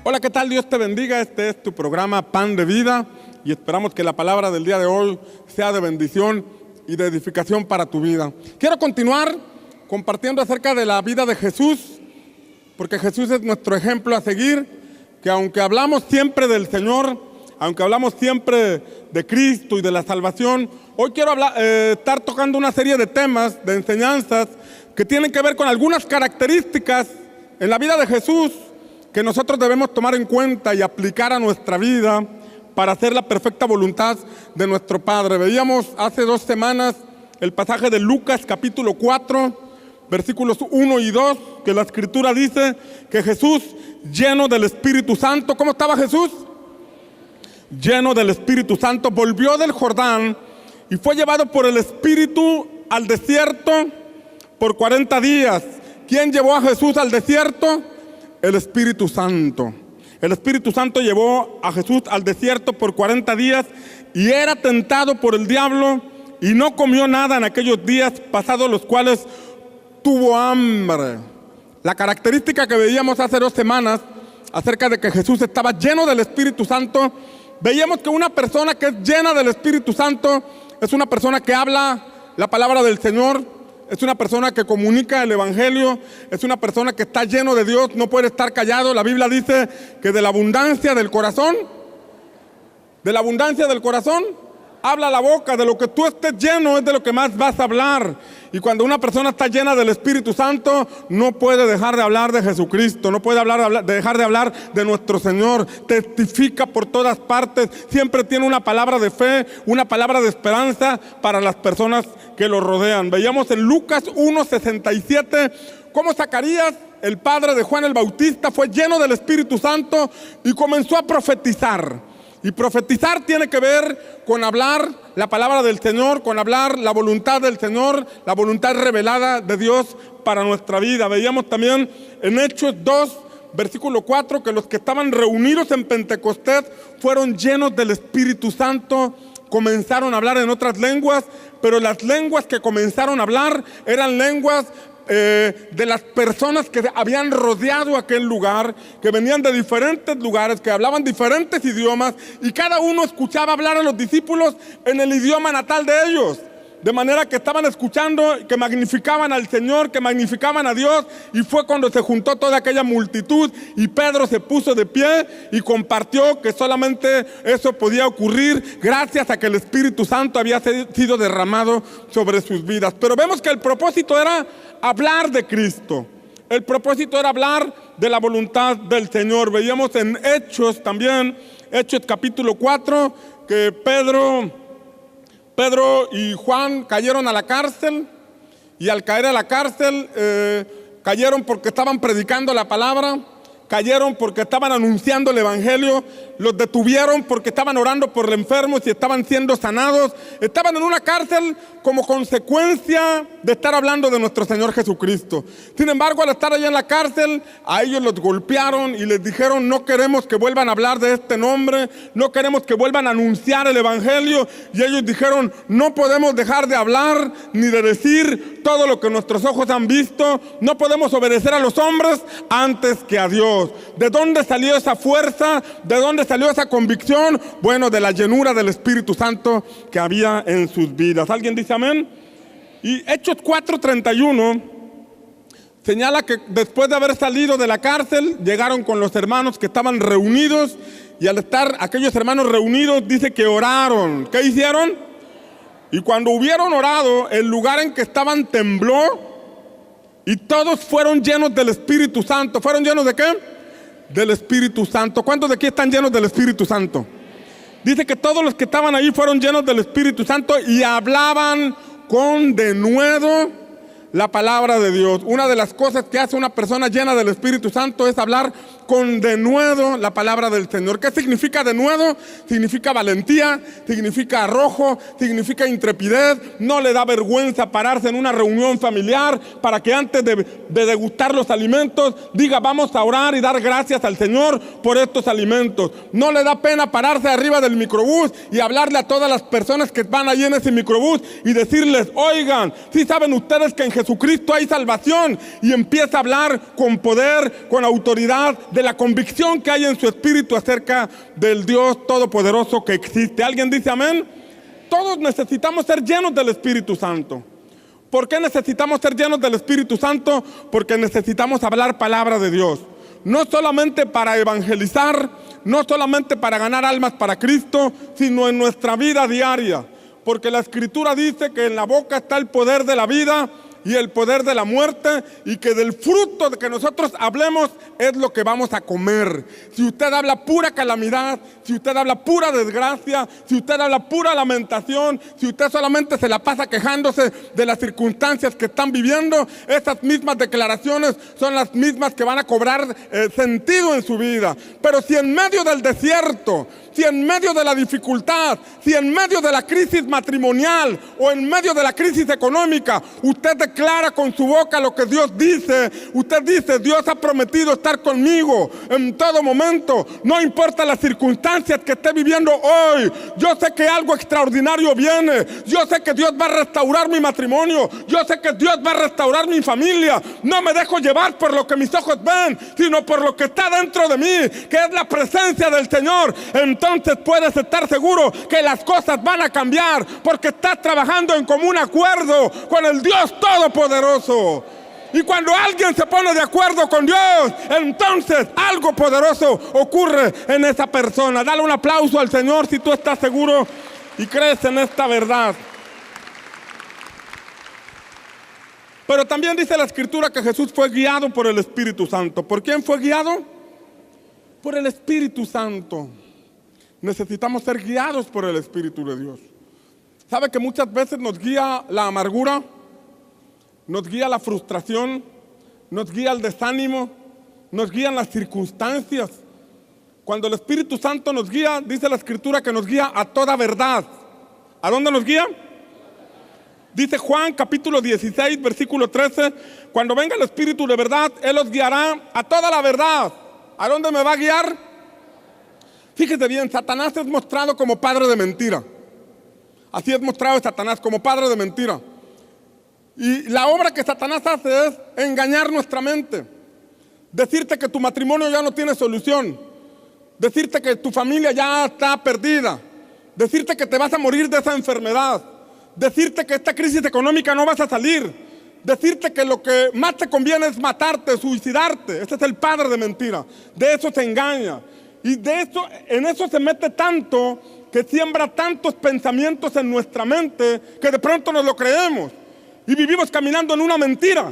Hola, ¿qué tal? Dios te bendiga. Este es tu programa Pan de Vida y esperamos que la palabra del día de hoy sea de bendición y de edificación para tu vida. Quiero continuar compartiendo acerca de la vida de Jesús, porque Jesús es nuestro ejemplo a seguir, que aunque hablamos siempre del Señor, aunque hablamos siempre de Cristo y de la salvación, hoy quiero estar tocando una serie de temas, de enseñanzas, que tienen que ver con algunas características en la vida de Jesús que nosotros debemos tomar en cuenta y aplicar a nuestra vida para hacer la perfecta voluntad de nuestro Padre. Veíamos hace 2 semanas el pasaje de Lucas capítulo 4, versículos 1 y 2, que la Escritura dice que Jesús, lleno del Espíritu Santo, ¿cómo estaba Jesús? Lleno del Espíritu Santo, volvió del Jordán y fue llevado por el Espíritu al desierto por 40 días. ¿Quién llevó a Jesús al desierto? El Espíritu Santo. El Espíritu Santo llevó a Jesús al desierto por 40 días y era tentado por el diablo y no comió nada en aquellos días, pasados los cuales tuvo hambre. La característica que veíamos hace 2 semanas acerca de que Jesús estaba lleno del Espíritu Santo, veíamos que una persona que es llena del Espíritu Santo es una persona que habla la palabra del Señor, es una persona que comunica el Evangelio, es una persona que está lleno de Dios, no puede estar callado. La Biblia dice que de la abundancia del corazón habla la boca. De lo que tú estés lleno es de lo que más vas a hablar. Y cuando una persona está llena del Espíritu Santo, no puede dejar de hablar de Jesucristo, no puede dejar de hablar de nuestro Señor. Testifica por todas partes, siempre tiene una palabra de fe, una palabra de esperanza para las personas que lo rodean. Veíamos en Lucas 1:67 cómo Zacarías, el padre de Juan el Bautista, fue lleno del Espíritu Santo y comenzó a profetizar. Y profetizar tiene que ver con hablar la palabra del Señor, con hablar la voluntad del Señor, la voluntad revelada de Dios para nuestra vida. Veíamos también en Hechos 2, versículo 4, que los que estaban reunidos en Pentecostés fueron llenos del Espíritu Santo, comenzaron a hablar en otras lenguas, pero las lenguas que comenzaron a hablar eran lenguas de las personas que habían rodeado aquel lugar, que venían de diferentes lugares, que hablaban diferentes idiomas, y cada uno escuchaba hablar a los discípulos en el idioma natal de ellos. De manera que estaban escuchando, que magnificaban al Señor, que magnificaban a Dios, y fue cuando se juntó toda aquella multitud y Pedro se puso de pie y compartió que solamente eso podía ocurrir gracias a que el Espíritu Santo había sido derramado sobre sus vidas. Pero vemos que el propósito era hablar de Cristo. El propósito era hablar de la voluntad del Señor. Veíamos en Hechos también, Hechos capítulo 4, que Pedro y Juan cayeron a la cárcel, y al caer a la cárcel cayeron porque estaban predicando la palabra, cayeron porque estaban anunciando el Evangelio, los detuvieron porque estaban orando por los enfermos y estaban siendo sanados. Estaban en una cárcel como consecuencia de estar hablando de nuestro Señor Jesucristo. Sin embargo, al estar allá en la cárcel, a ellos los golpearon y les dijeron: no queremos que vuelvan a hablar de este nombre, no queremos que vuelvan a anunciar el Evangelio. Y ellos dijeron: no podemos dejar de hablar ni de decir todo lo que nuestros ojos han visto, no podemos obedecer a los hombres antes que a Dios. ¿De dónde salió esa fuerza? ¿De dónde salió esa convicción? Bueno, de la llenura del Espíritu Santo que había en sus vidas. ¿Alguien dice amén? Y Hechos 4:31 señala que después de haber salido de la cárcel, llegaron con los hermanos que estaban reunidos, y al estar aquellos hermanos reunidos, dice que oraron. ¿Qué hicieron? Y cuando hubieron orado, el lugar en que estaban tembló, y todos fueron llenos del Espíritu Santo. ¿Fueron llenos de qué? Del Espíritu Santo. ¿Cuántos de aquí están llenos del Espíritu Santo? Dice que todos los que estaban ahí fueron llenos del Espíritu Santo y hablaban con denuedo la palabra de Dios. Una de las cosas que hace una persona llena del Espíritu Santo es hablar con denuedo la palabra del Señor. ¿Qué significa denuedo? Significa valentía, significa arrojo, significa intrepidez. No le da vergüenza pararse en una reunión familiar para que antes de degustar los alimentos diga: vamos a orar y dar gracias al Señor por estos alimentos. No le da pena pararse arriba del microbús y hablarle a todas las personas que van ahí en ese microbús y decirles: oigan, ¿sí saben ustedes que en Jesucristo hay salvación? Y empieza a hablar con poder, con autoridad de la convicción que hay en su espíritu acerca del Dios Todopoderoso que existe. ¿Alguien dice amén? Todos necesitamos ser llenos del Espíritu Santo. ¿Por qué necesitamos ser llenos del Espíritu Santo? Porque necesitamos hablar palabra de Dios. No solamente para evangelizar, no solamente para ganar almas para Cristo, sino en nuestra vida diaria. Porque la Escritura dice que en la boca está el poder de la vida y el poder de la muerte, y que del fruto de que nosotros hablemos es lo que vamos a comer. Si usted habla pura calamidad, si usted habla pura desgracia, si usted habla pura lamentación, si usted solamente se la pasa quejándose de las circunstancias que están viviendo, esas mismas declaraciones son las mismas que van a cobrar sentido en su vida. Pero si en medio del desierto, si en medio de la dificultad, si en medio de la crisis matrimonial o en medio de la crisis económica, usted declara con su boca lo que Dios dice, usted dice: Dios ha prometido estar conmigo en todo momento, no importa las circunstancias que esté viviendo hoy, yo sé que algo extraordinario viene, yo sé que Dios va a restaurar mi matrimonio, yo sé que Dios va a restaurar mi familia, no me dejo llevar por lo que mis ojos ven, sino por lo que está dentro de mí, que es la presencia del Señor. Entonces puedes estar seguro que las cosas van a cambiar, porque estás trabajando en común acuerdo con el Dios Todopoderoso. Y cuando alguien se pone de acuerdo con Dios, entonces algo poderoso ocurre en esa persona. Dale un aplauso al Señor si tú estás seguro y crees en esta verdad. Pero también dice la Escritura que Jesús fue guiado por el Espíritu Santo. ¿Por quién fue guiado? Por el Espíritu Santo. Necesitamos ser guiados por el Espíritu de Dios. ¿Sabe que muchas veces nos guía la amargura? Nos guía la frustración, nos guía el desánimo, nos guían las circunstancias. Cuando el Espíritu Santo nos guía, dice la Escritura que nos guía a toda verdad. ¿A dónde nos guía? Dice Juan capítulo 16, versículo 13, cuando venga el Espíritu de verdad, Él os guiará a toda la verdad. ¿A dónde me va a guiar? Fíjese bien, Satanás es mostrado como padre de mentira. Así es mostrado Satanás, como padre de mentira. Y la obra que Satanás hace es engañar nuestra mente. Decirte que tu matrimonio ya no tiene solución. Decirte que tu familia ya está perdida. Decirte que te vas a morir de esa enfermedad. Decirte que esta crisis económica no vas a salir. Decirte que lo que más te conviene es matarte, suicidarte. Ese es el padre de mentira. De eso se engaña. Y en eso se mete tanto, que siembra tantos pensamientos en nuestra mente, que de pronto nos lo creemos. Y vivimos caminando en una mentira,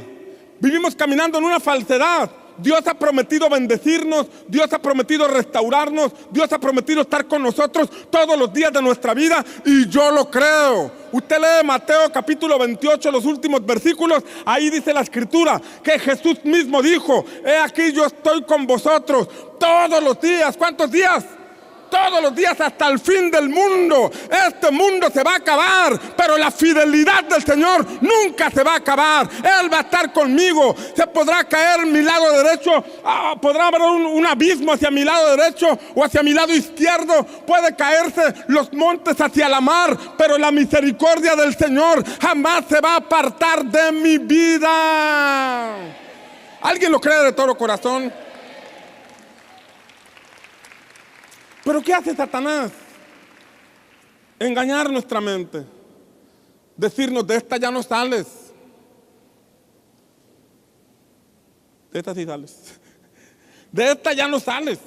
vivimos caminando en una falsedad. Dios ha prometido bendecirnos, Dios ha prometido restaurarnos, Dios ha prometido estar con nosotros todos los días de nuestra vida, y yo lo creo. Usted lee Mateo capítulo 28, los últimos versículos, ahí dice la Escritura que Jesús mismo dijo: he aquí yo estoy con vosotros todos los días. ¿Cuántos días? Todos los días hasta el fin del mundo. Este mundo se va a acabar, pero la fidelidad del Señor nunca se va a acabar. Él va a estar conmigo. Se podrá caer mi lado derecho, podrá haber un abismo hacia mi lado derecho o hacia mi lado izquierdo. Puede caerse los montes hacia la mar, pero la misericordia del Señor jamás se va a apartar de mi vida. ¿Alguien lo cree de todo corazón? ¿Pero qué hace Satanás? Engañar nuestra mente. Decirnos: de esta ya no sales. De esta sí sales. De esta ya no sales.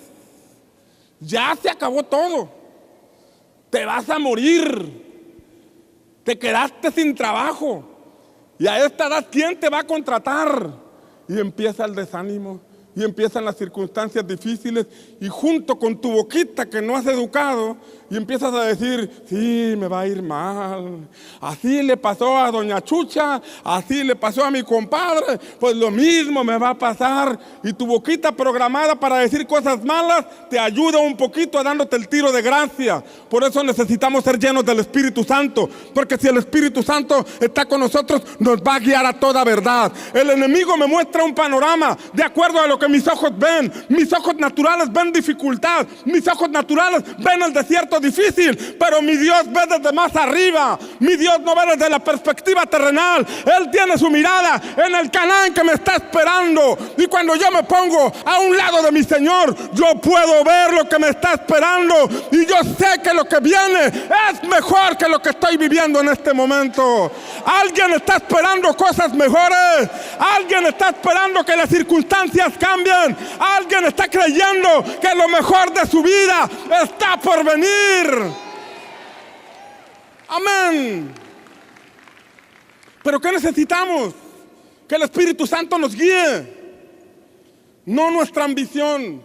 Ya se acabó todo. Te vas a morir. Te quedaste sin trabajo. Y a esta edad, ¿quién te va a contratar? Y empieza el desánimo. Y empiezan las circunstancias difíciles, y junto con tu boquita que no has educado, y empiezas a decir: sí, me va a ir mal. Así le pasó a doña Chucha, así le pasó a mi compadre, pues lo mismo me va a pasar. Y tu boquita programada para decir cosas malas te ayuda un poquito dándote el tiro de gracia. Por eso necesitamos ser llenos del Espíritu Santo, porque si el Espíritu Santo está con nosotros, nos va a guiar a toda verdad. El enemigo me muestra un panorama de acuerdo a lo que mis ojos ven. Mis ojos naturales ven dificultad. Mis ojos naturales ven el desierto difícil. Pero mi Dios ve desde más arriba. Mi Dios no ve desde la perspectiva terrenal. Él tiene su mirada en el Canaán que me está esperando. Y cuando yo me pongo a un lado de mi Señor, yo puedo ver lo que me está esperando. Y yo sé que lo que viene es mejor que lo que estoy viviendo en este momento. Alguien está esperando cosas mejores. Alguien está esperando que las circunstancias cambien. Alguien está creyendo que lo mejor de su vida está por venir. Amén. Pero ¿qué necesitamos? Que el Espíritu Santo nos guíe. No nuestra ambición,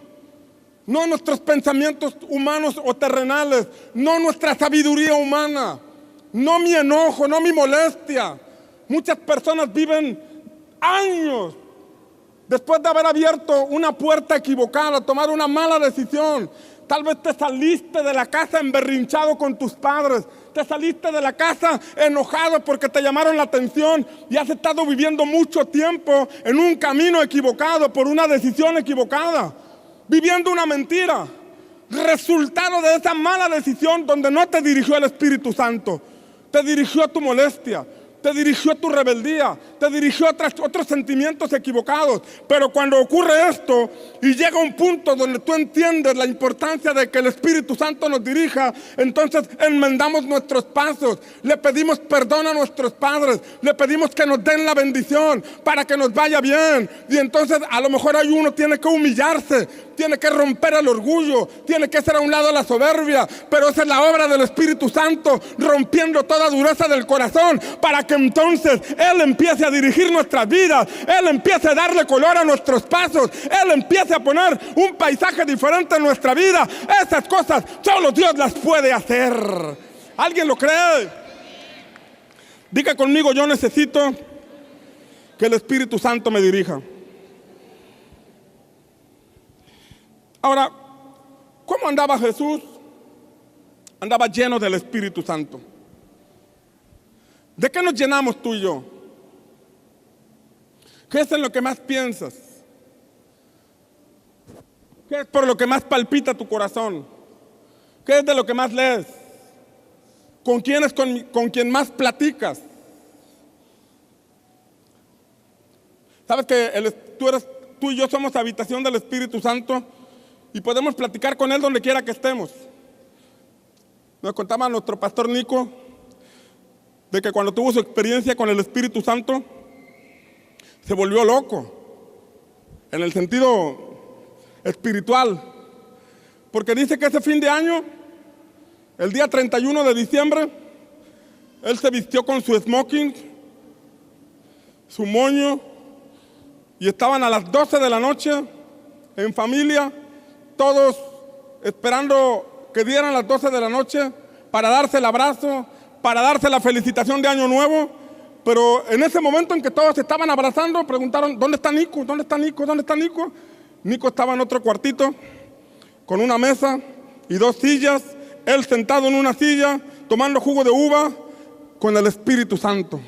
no nuestros pensamientos humanos o terrenales, no nuestra sabiduría humana, no mi enojo, no mi molestia. Muchas personas viven años después de haber abierto una puerta equivocada, tomar una mala decisión. Tal vez te saliste de la casa emberrinchado con tus padres. Te saliste de la casa enojado porque te llamaron la atención y has estado viviendo mucho tiempo en un camino equivocado por una decisión equivocada, viviendo una mentira. Resultado de esa mala decisión donde no te dirigió el Espíritu Santo, te dirigió tu molestia, te dirigió tu rebeldía, te dirigió otros sentimientos equivocados. Pero cuando ocurre esto y llega un punto donde tú entiendes la importancia de que el Espíritu Santo nos dirija, entonces enmendamos nuestros pasos, le pedimos perdón a nuestros padres, le pedimos que nos den la bendición para que nos vaya bien. Y entonces a lo mejor hay uno tiene que humillarse, tiene que romper el orgullo, tiene que hacer a un lado la soberbia, pero esa es la obra del Espíritu Santo, rompiendo toda dureza del corazón, para que entonces Él empiece a dirigir nuestras vidas, Él empiece a darle color a nuestros pasos, Él empiece a poner un paisaje diferente en nuestra vida. Esas cosas solo Dios las puede hacer. ¿Alguien lo cree? Diga conmigo: yo necesito que el Espíritu Santo me dirija. Ahora, ¿cómo andaba Jesús? Andaba lleno del Espíritu Santo. ¿De qué nos llenamos tú y yo? ¿Qué es en lo que más piensas? ¿Qué es por lo que más palpita tu corazón? ¿Qué es de lo que más lees? ¿Con quién es con quien más platicas? ¿Sabes que tú y yo somos habitación del Espíritu Santo? Y podemos platicar con Él donde quiera que estemos. Nos contaba nuestro pastor Nico de que cuando tuvo su experiencia con el Espíritu Santo se volvió loco en el sentido espiritual, porque dice que ese fin de año, el día 31 de diciembre, él se vistió con su smoking, su moño, y estaban a las 12 de la noche en familia, todos esperando que dieran las 12 de la noche para darse el abrazo, para darse la felicitación de Año Nuevo. Pero en ese momento en que todos se estaban abrazando, preguntaron: ¿dónde está Nico? ¿Dónde está Nico? ¿Dónde está Nico? Nico estaba en otro cuartito con una mesa y 2 sillas, él sentado en una silla tomando jugo de uva con el Espíritu Santo.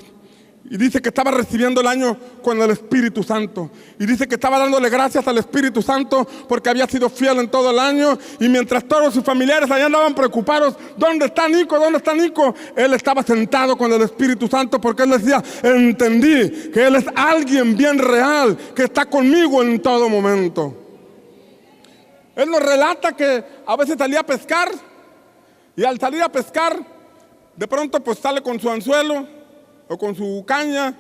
Y dice que estaba recibiendo el año con el Espíritu Santo. Y dice que estaba dándole gracias al Espíritu Santo porque había sido fiel en todo el año. Y mientras todos sus familiares allá andaban preocupados: ¿dónde está Nico? ¿Dónde está Nico? Él estaba sentado con el Espíritu Santo porque él decía: entendí que Él es alguien bien real, que está conmigo en todo momento. Él nos relata que a veces salía a pescar y al salir a pescar, de pronto pues sale con su anzuelo o con su caña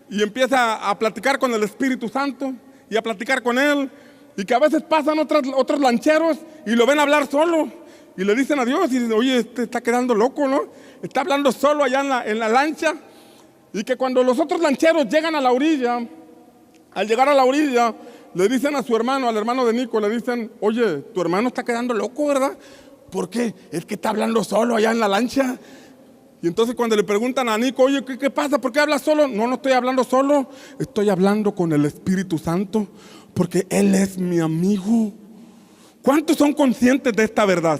y empieza a platicar con el Espíritu Santo y a platicar con Él, y que a veces pasan otros lancheros y lo ven hablar solo y le dicen a Dios y dicen: oye, este está quedando loco, ¿no? Está hablando solo allá en la lancha. Y que cuando los otros lancheros llegan a la orilla, al llegar a la orilla, le dicen a su hermano, al hermano de Nico, le dicen: oye, tu hermano está quedando loco, ¿verdad? ¿Por qué? Es que está hablando solo allá en la lancha. Y entonces cuando le preguntan a Nico: oye, ¿qué pasa? ¿Por qué hablas solo? No estoy hablando solo, estoy hablando con el Espíritu Santo, porque Él es mi amigo. ¿Cuántos son conscientes de esta verdad?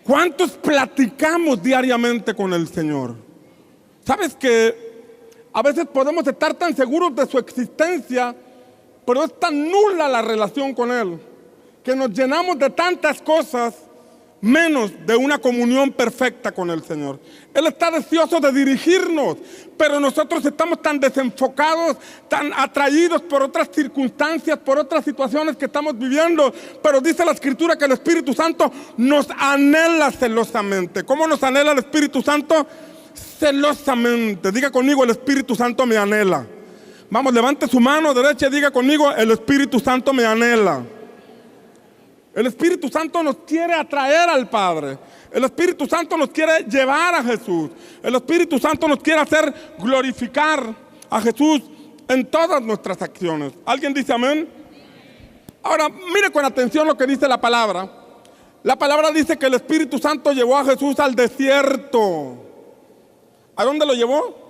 ¿Cuántos platicamos diariamente con el Señor? ¿Sabes que a veces podemos estar tan seguros de su existencia pero es tan nula la relación con Él que nos llenamos de tantas cosas menos de una comunión perfecta con el Señor. Él está deseoso de dirigirnos, pero nosotros estamos tan desenfocados, tan atraídos por otras circunstancias, por otras situaciones que estamos viviendo. Pero dice la Escritura que el Espíritu Santo nos anhela celosamente. ¿Cómo nos anhela el Espíritu Santo? Celosamente. Diga conmigo, el Espíritu Santo me anhela. Vamos, levante su mano derecha y diga conmigo, el Espíritu Santo me anhela. El Espíritu Santo nos quiere atraer al Padre. El Espíritu Santo nos quiere llevar a Jesús. El Espíritu Santo nos quiere hacer glorificar a Jesús en todas nuestras acciones. ¿Alguien dice amén? Ahora, mire con atención lo que dice la palabra. La palabra dice que el Espíritu Santo llevó a Jesús al desierto. ¿A dónde lo llevó?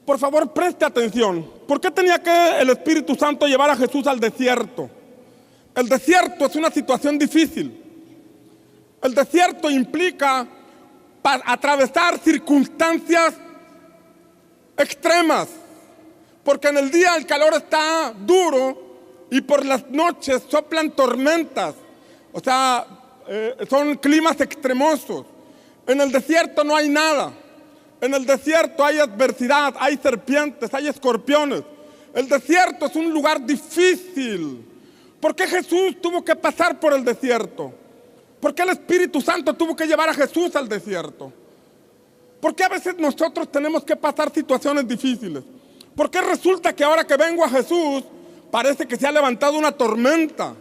Por favor, preste atención. ¿Por qué tenía que el Espíritu Santo llevar a Jesús al desierto? El desierto es una situación difícil. El desierto implica atravesar circunstancias extremas, porque en el día el calor está duro y por las noches soplan tormentas. O sea, son climas extremosos. En el desierto no hay nada. En el desierto hay adversidad, hay serpientes, hay escorpiones. El desierto es un lugar difícil. ¿Por qué Jesús tuvo que pasar por el desierto? ¿Por qué el Espíritu Santo tuvo que llevar a Jesús al desierto? ¿Por qué a veces nosotros tenemos que pasar situaciones difíciles? ¿Por qué resulta que ahora que vengo a Jesús parece que se ha levantado una tormenta?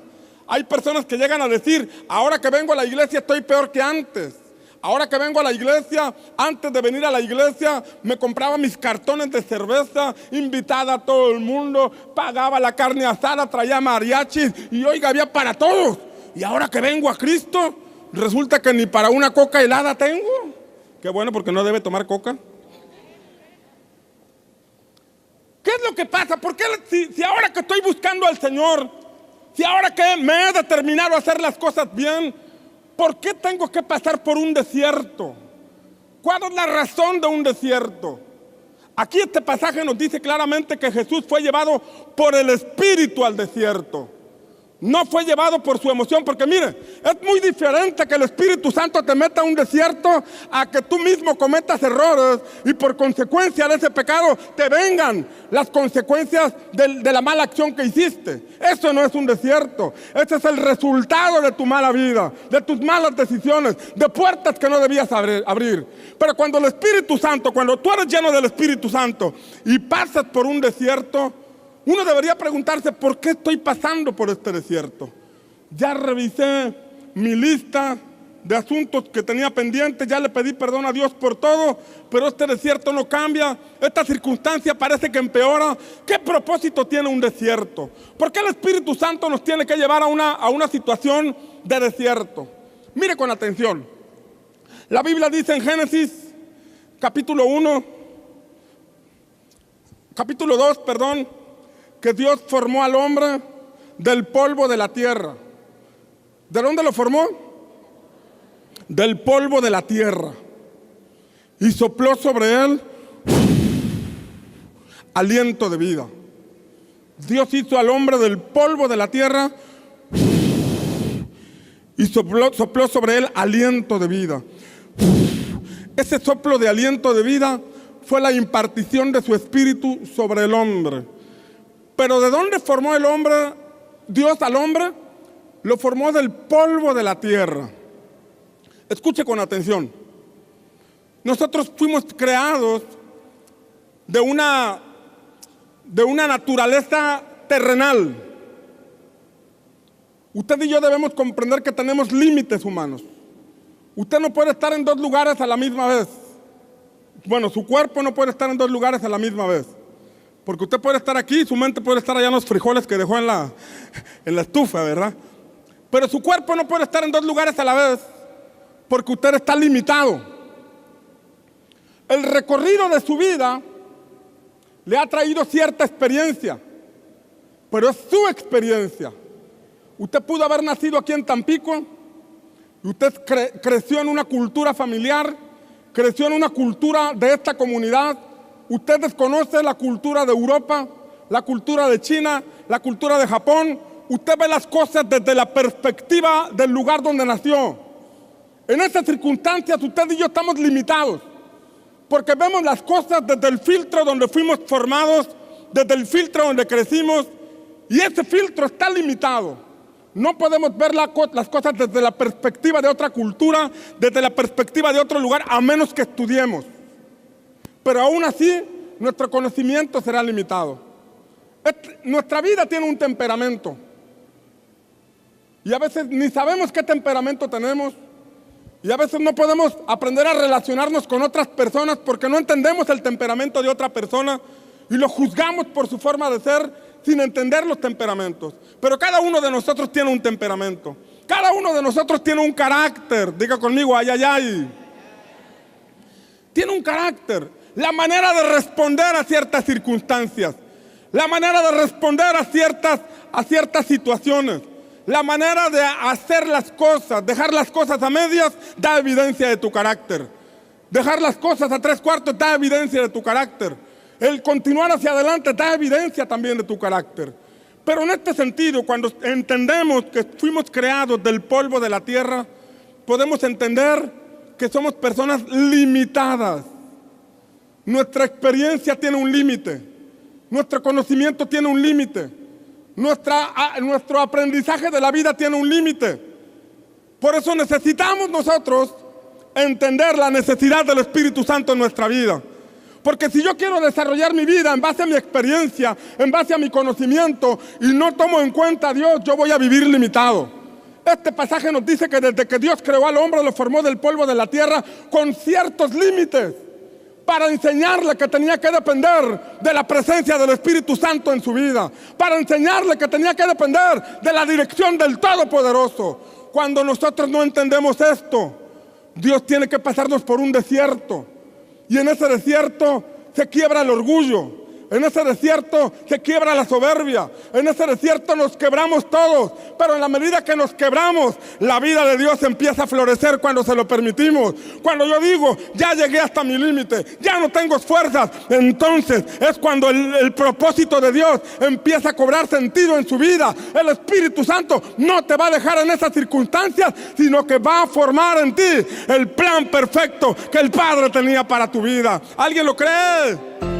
Hay personas que llegan a decir, ahora que vengo a la iglesia estoy peor que antes. Ahora que vengo a la iglesia, antes de venir a la iglesia, me compraba mis cartones de cerveza, invitada a todo el mundo, pagaba la carne asada, traía mariachis y oiga, había para todos. Y ahora que vengo a Cristo, resulta que ni para una coca helada tengo. Qué bueno, porque no debe tomar coca. ¿Qué es lo que pasa? ¿Por qué si ahora que estoy buscando al Señor, si ahora que me he determinado a hacer las cosas bien, ¿por qué tengo que pasar por un desierto? ¿Cuál es la razón de un desierto? Aquí este pasaje nos dice claramente que Jesús fue llevado por el Espíritu al desierto. No fue llevado por su emoción, porque mire, es muy diferente que el Espíritu Santo te meta a un desierto a que tú mismo cometas errores y por consecuencia de ese pecado te vengan las consecuencias de la mala acción que hiciste. Eso no es un desierto, ese es el resultado de tu mala vida, de tus malas decisiones, de puertas que no debías abrir. Pero cuando el Espíritu Santo, cuando tú eres lleno del Espíritu Santo y pasas por un desierto, uno debería preguntarse, ¿por qué estoy pasando por este desierto? Ya revisé mi lista de asuntos que tenía pendientes, ya le pedí perdón a Dios por todo, pero este desierto no cambia, esta circunstancia parece que empeora. ¿Qué propósito tiene un desierto? ¿Por qué el Espíritu Santo nos tiene que llevar a una situación de desierto? Mire con atención. La Biblia dice en Génesis, capítulo 2, que Dios formó al hombre del polvo de la tierra. ¿De dónde lo formó? Del polvo de la tierra. Y sopló sobre él aliento de vida. Dios hizo al hombre del polvo de la tierra y sopló sobre él aliento de vida. Ese soplo de aliento de vida fue la impartición de su espíritu sobre el hombre. Pero ¿de dónde formó el hombre? Dios al hombre lo formó del polvo de la tierra. Escuche con atención. Nosotros fuimos creados de una naturaleza terrenal. Usted y yo debemos comprender que tenemos límites humanos. Usted no puede estar en dos lugares a la misma vez. Bueno, su cuerpo no puede estar en dos lugares a la misma vez. Porque usted puede estar aquí, su mente puede estar allá en los frijoles que dejó en la estufa, ¿verdad? Pero su cuerpo no puede estar en dos lugares a la vez, porque usted está limitado. El recorrido de su vida le ha traído cierta experiencia, pero es su experiencia. Usted pudo haber nacido aquí en Tampico, y usted creció en una cultura familiar, creció en una cultura de esta comunidad. Usted desconoce la cultura de Europa, la cultura de China, la cultura de Japón, usted ve las cosas desde la perspectiva del lugar donde nació. En esas circunstancias usted y yo estamos limitados, porque vemos las cosas desde el filtro donde fuimos formados, desde el filtro donde crecimos, y ese filtro está limitado. No podemos ver las cosas desde la perspectiva de otra cultura, desde la perspectiva de otro lugar, a menos que estudiemos. Pero aún así, nuestro conocimiento será limitado. Nuestra vida tiene un temperamento. Y a veces ni sabemos qué temperamento tenemos. Y a veces no podemos aprender a relacionarnos con otras personas porque no entendemos el temperamento de otra persona y lo juzgamos por su forma de ser sin entender los temperamentos. Pero cada uno de nosotros tiene un temperamento. Cada uno de nosotros tiene un carácter. Diga conmigo, ay, ay, ay. Tiene un carácter. La manera de responder a ciertas circunstancias. La manera de responder a ciertas situaciones. La manera de hacer las cosas, dejar las cosas a medias, da evidencia de tu carácter. Dejar las cosas a 3/4 da evidencia de tu carácter. El continuar hacia adelante da evidencia también de tu carácter. Pero en este sentido, cuando entendemos que fuimos creados del polvo de la tierra, podemos entender que somos personas limitadas. Nuestra experiencia tiene un límite. Nuestro conocimiento tiene un límite. Nuestro aprendizaje de la vida tiene un límite. Por eso necesitamos nosotros entender la necesidad del Espíritu Santo en nuestra vida. Porque si yo quiero desarrollar mi vida en base a mi experiencia, en base a mi conocimiento, y no tomo en cuenta a Dios, yo voy a vivir limitado. Este pasaje nos dice que desde que Dios creó al hombre, lo formó del polvo de la tierra con ciertos límites, para enseñarle que tenía que depender de la presencia del Espíritu Santo en su vida, para enseñarle que tenía que depender de la dirección del Todopoderoso. Cuando nosotros no entendemos esto, Dios tiene que pasarnos por un desierto, y en ese desierto se quiebra el orgullo, en ese desierto se quiebra la soberbia, en ese desierto nos quebramos todos, pero en la medida que nos quebramos, la vida de Dios empieza a florecer cuando se lo permitimos. Cuando yo digo, ya llegué hasta mi límite, ya no tengo fuerzas, entonces es cuando el propósito de Dios empieza a cobrar sentido en su vida. El Espíritu Santo no te va a dejar en esas circunstancias, sino que va a formar en ti el plan perfecto que el Padre tenía para tu vida. ¿Alguien lo cree?